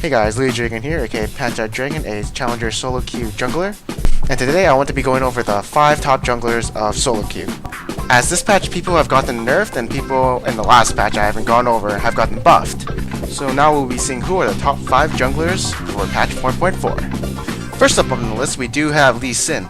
Hey guys, Lee Dragon here, aka Pantai Dragon, a Challenger solo queue jungler. And today I want to be going over the 5 top junglers of solo queue. As this patch people have gotten nerfed and people in the last patch I haven't gone over have gotten buffed. So now we'll be seeing who are the top 5 junglers for patch 4.4. First up on the list we do have Lee Sin.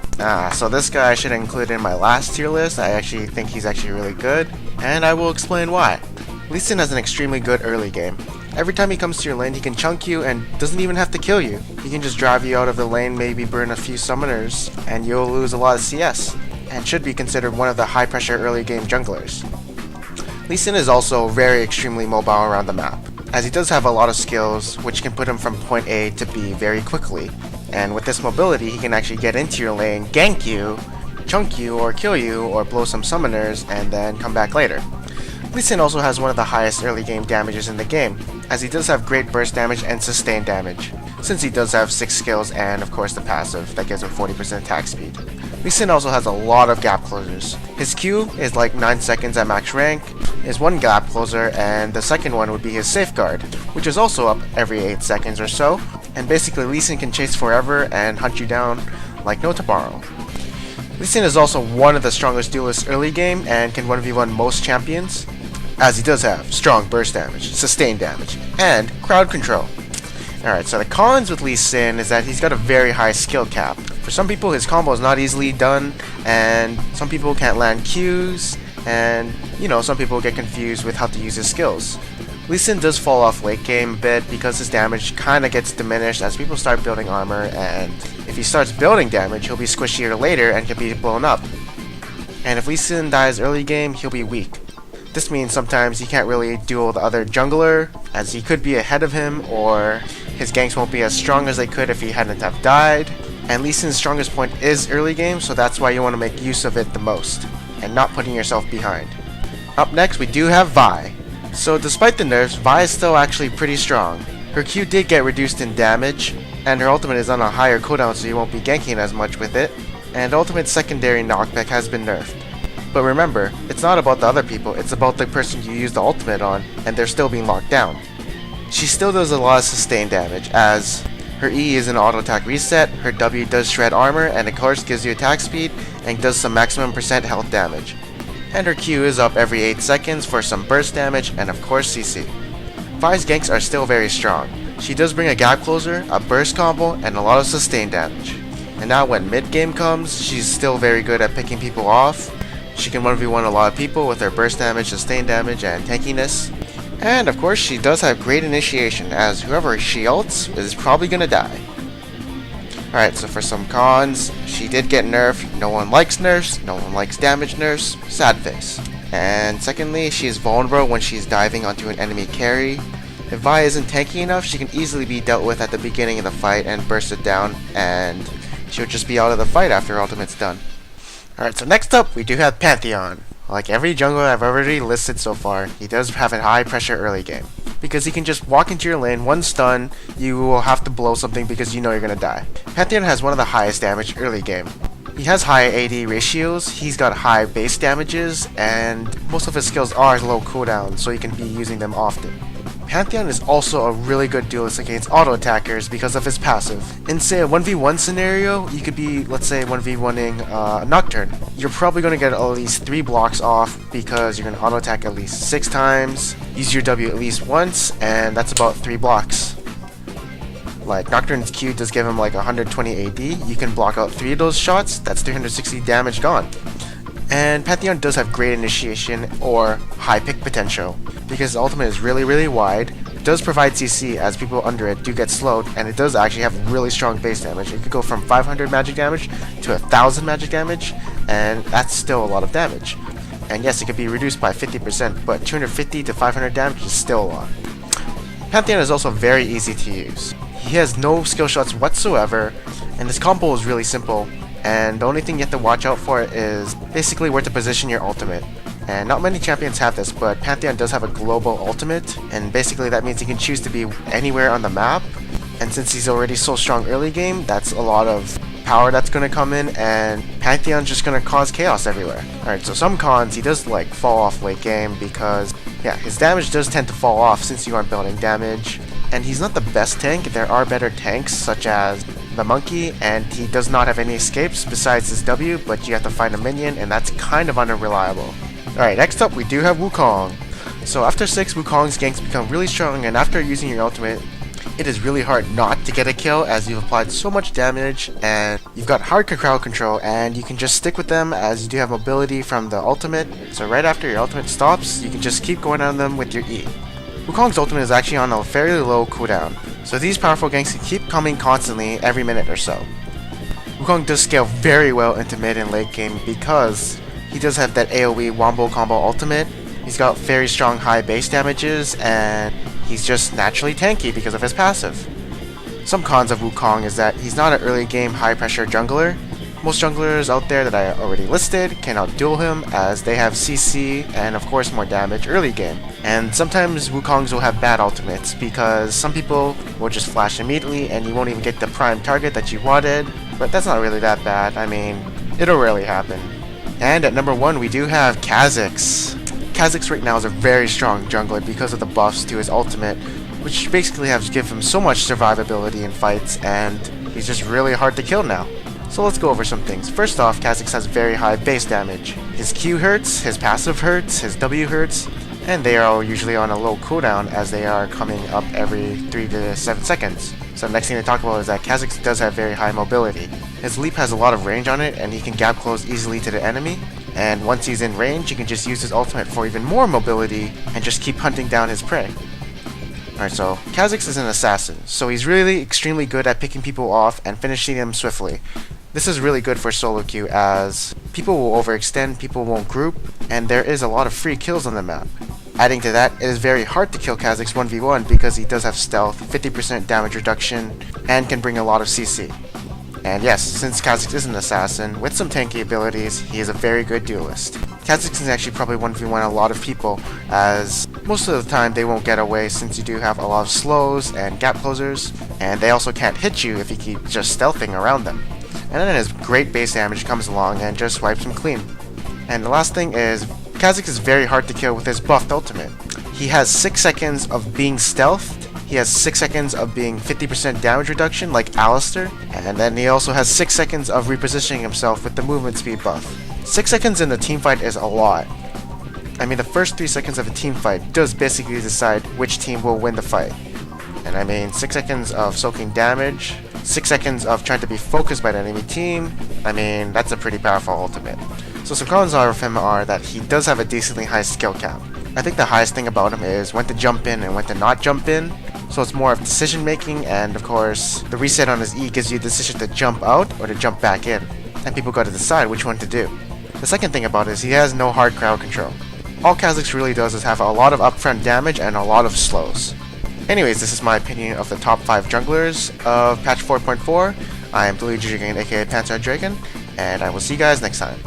So this guy I should have included in my last tier list. I actually think he's actually really good, and I will explain why. Lee Sin has an extremely good early game. Every time he comes to your lane, he can chunk you and doesn't even have to kill you. He can just drive you out of the lane, maybe burn a few summoners, and you'll lose a lot of CS, and should be considered one of the high pressure early game junglers. Lee Sin is also very extremely mobile around the map, as he does have a lot of skills which can put him from point A to B very quickly. And with this mobility, he can actually get into your lane, gank you, chunk you, or kill you, or blow some summoners, and then come back later. Lee Sin also has one of the highest early game damages in the game, as he does have great burst damage and sustained damage, since he does have 6 skills and of course the passive that gives him 40% attack speed. Lee Sin also has a lot of gap closers. His Q is like 9 seconds at max rank, is one gap closer, and the second one would be his safeguard, which is also up every 8 seconds or so, and basically Lee Sin can chase forever and hunt you down like no tomorrow. Lee Sin is also one of the strongest duelists early game and can 1v1 most champions, as he does have strong burst damage, sustained damage, and crowd control. Alright, so the cons with Lee Sin is that he's got a very high skill cap. For some people his combo is not easily done, and some people can't land Qs, and some people get confused with how to use his skills. Lee Sin does fall off late game a bit because his damage kinda gets diminished as people start building armor, and if he starts building damage he'll be squishier later and can be blown up. And if Lee Sin dies early game, he'll be weak. This means sometimes he can't really duel the other jungler, as he could be ahead of him, or his ganks won't be as strong as they could if he hadn't have died. And Lee Sin's strongest point is early game, so that's why you want to make use of it the most, and not putting yourself behind. Up next we do have Vi. So despite the nerfs, Vi is still actually pretty strong. Her Q did get reduced in damage, and her ultimate is on a higher cooldown so you won't be ganking as much with it, and ultimate secondary knockback has been nerfed. But remember, it's not about the other people, it's about the person you use the ultimate on, and they're still being locked down. She still does a lot of sustained damage, as her E is an auto attack reset, her W does shred armor, and of course gives you attack speed, and does some maximum percent health damage. And her Q is up every 8 seconds for some burst damage, and of course CC. Vi's ganks are still very strong. She does bring a gap closer, a burst combo, and a lot of sustained damage. And now when mid game comes, she's still very good at picking people off. She can 1v1 a lot of people with her burst damage, sustained damage, and tankiness. And of course she does have great initiation, as whoever she ults is probably gonna die. Alright, so for some cons, she did get nerfed. No one likes nerfs, no one likes damage nerfs, sad face. And secondly, she is vulnerable when she's diving onto an enemy carry. If Vi isn't tanky enough, she can easily be dealt with at the beginning of the fight and burst it down, and she'll just be out of the fight after her ultimate's done. Alright, so next up we do have Pantheon. Like every jungler I've already listed so far, he does have a high pressure early game. Because he can just walk into your lane, one stun, you will have to blow something because you know you're gonna die. Pantheon has one of the highest damage early game. He has high AD ratios, he's got high base damages, and most of his skills are low cooldown, so you can be using them often. Pantheon is also a really good duelist against auto attackers because of his passive. In say a 1v1 scenario, you could be, let's say, 1v1ing Nocturne. You're probably going to get at least 3 blocks off because you're going to auto attack at least 6 times, use your W at least once, and that's about 3 blocks. Like Nocturne's Q does give him like 120 AD, you can block out 3 of those shots, that's 360 damage gone. And Pantheon does have great initiation or high pick potential, because his ultimate is really wide, it does provide CC as people under it do get slowed, and it does actually have really strong base damage. It could go from 500 magic damage to 1000 magic damage, and that's still a lot of damage. And yes, it could be reduced by 50%, but 250 to 500 damage is still a lot. Pantheon is also very easy to use. He has no skill shots whatsoever, and this combo is really simple. And the only thing you have to watch out for is basically where to position your ultimate. And not many champions have this, but Pantheon does have a global ultimate, and basically that means he can choose to be anywhere on the map. And since he's already so strong early game, that's a lot of power that's going to come in, and Pantheon's just going to cause chaos everywhere. Alright, so some cons, he does like fall off late game because, yeah, his damage does tend to fall off since you aren't building damage. and he's not the best tank. There are better tanks such as the monkey, and he does not have any escapes besides his W, but you have to find a minion, and that's kind of unreliable. Alright, next up we do have Wukong. So after 6, Wukong's ganks become really strong, and after using your ultimate, it is really hard not to get a kill as you've applied so much damage and you've got hard crowd control, and you can just stick with them as you do have mobility from the ultimate. So right after your ultimate stops, you can just keep going on them with your E. Wukong's ultimate is actually on a fairly low cooldown, so these powerful ganks can keep coming constantly every minute or so. Wukong does scale very well into mid and late game because he does have that AoE wombo combo ultimate. He's got very strong high base damages, and he's just naturally tanky because of his passive. Some cons of Wukong is that he's not an early game high pressure jungler. Most junglers out there that I already listed can outduel him as they have CC and of course more damage early game. And sometimes Wukong's will have bad ultimates because some people will just flash immediately and you won't even get the prime target that you wanted, but that's not really that bad. I mean, it'll rarely happen. And at number 1 we do have Kha'Zix. Kha'Zix right now is a very strong jungler because of the buffs to his ultimate, which basically have given him so much survivability in fights, and he's just really hard to kill now. So let's go over some things. First off, Kha'Zix has very high base damage. His Q hurts, his passive hurts, his W hurts, and they are all usually on a low cooldown as they are coming up every 3 to 7 seconds. So the next thing to talk about is that Kha'Zix does have very high mobility. His leap has a lot of range on it, and he can gap close easily to the enemy. And once he's in range, he can just use his ultimate for even more mobility and just keep hunting down his prey. Alright, so Kha'Zix is an assassin, so he's really extremely good at picking people off and finishing them swiftly. This is really good for solo queue as people will overextend, people won't group, and there is a lot of free kills on the map. Adding to that, it is very hard to kill Kha'Zix 1v1 because he does have stealth, 50% damage reduction, and can bring a lot of CC. And yes, since Kha'Zix is an assassin, with some tanky abilities, he is a very good duelist. Kha'Zix can actually probably 1v1 a lot of people, as most of the time they won't get away since you do have a lot of slows and gap closers, and they also can't hit you if you keep just stealthing around them. And then his great base damage comes along and just wipes him clean. And the last thing is, Kha'Zix is very hard to kill with his buffed ultimate. He has 6 seconds of being stealthed, he has 6 seconds of being 50% damage reduction like Alistar, and then he also has 6 seconds of repositioning himself with the movement speed buff. 6 seconds in a teamfight is a lot. I mean, the first 3 seconds of a teamfight does basically decide which team will win the fight. And I mean, 6 seconds of soaking damage, 6 seconds of trying to be focused by the enemy team, I mean, that's a pretty powerful ultimate. So some cons of him are that he does have a decently high skill cap. I think the highest thing about him is when to jump in and when to not jump in. So it's more of decision making, and of course, the reset on his E gives you the decision to jump out or to jump back in. And people got to decide which one to do. The second thing about it is he has no hard crowd control. All Kha'Zix really does is have a lot of upfront damage and a lot of slows. Anyways, this is my opinion of the top 5 junglers of patch 4.4. I am Deluge Dragon, aka Panzer Dragon, and I will see you guys next time.